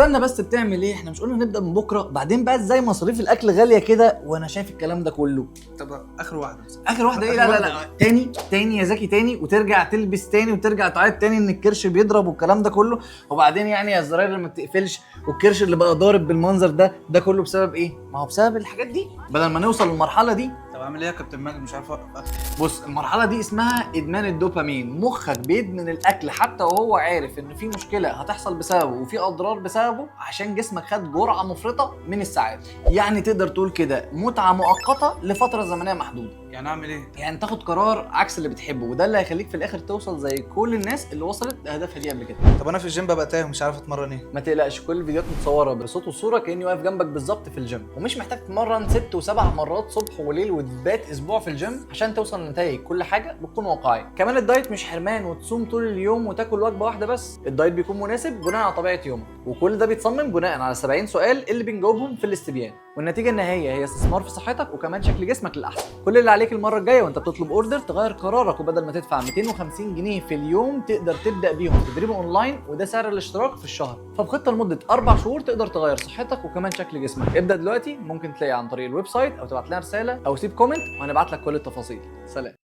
استنى بس، بتعمل ايه؟ احنا مش قلنا نبدا من بكره؟ بعدين بقى ازاي مصاريف الاكل غاليه كده وانا شايف الكلام ده كله؟ طب اخر واحده بس. اخر واحده ايه؟ لا لا لا، تاني يا زكي، تاني وترجع تلبس تاني وترجع تعيط تاني ان الكرش بيضرب والكلام ده كله. وبعدين يعني يا الزراير اللي ما بتقفلش والكرش اللي بقى ضارب بالمنظر ده كله بسبب ايه؟ ما هو بسبب الحاجات دي. بدل ما نوصل للمرحله دي، طب اعمل ايه يا كابتن ماجد؟ مش عارف اوقف. بص، المرحله دي اسمها ادمان الدوبامين. مخك بيدمن الاكل حتى وهو عارف ان في مشكله هتحصل بسببه وفي اضرار بسببه، عشان جسمك خد جرعه مفرطه من السعاده. يعني تقدر تقول كده متعه مؤقته لفتره زمنيه محدوده. يعني اعمل ايه؟ يعني تاخد قرار عكس اللي بتحبه، وده اللي هيخليك في الاخر توصل زي كل الناس اللي وصلت لاهدافها دي قبل كده. طب انا في الجيم ببقى تايه ومش عارف اتمرن ايه. ما تقلقش، كل الفيديوهات متصوره بصوت وصوره كاني واقف جنبك بالظبط في الجيم، ومش محتاج تتمرن 6 و7 مرات صبح وليل وتبات اسبوع في الجيم عشان توصل لنتائج. كل حاجه بتكون واقعيه. كمان الدايت مش حرمان وتصوم طول اليوم وتاكل وجبه واحده بس. الدايت بيكون مناسب بناء على طبيعه يومك، وكل ده بيتصمم بناء على 70 سؤال اللي بنجاوبهم في الاستبيان. والنتيجه النهائيه هي استثمار في صحتك وكمان شكل جسمك للاحسن. كل اللي عليك المره الجايه وانت بتطلب اوردر تغير قرارك، وبدل ما تدفع 250 جنيه في اليوم تقدر تبدا بيهم تدريب اونلاين، وده سعر الاشتراك في الشهر. فبخطه لمده 4 شهور تقدر تغير صحتك وكمان شكل جسمك. ابدا دلوقتي، ممكن تلاقي عن طريق الويب سايت او تبعت لنا رساله او سيب كومنت وهنبعت لك كل التفاصيل. سلام.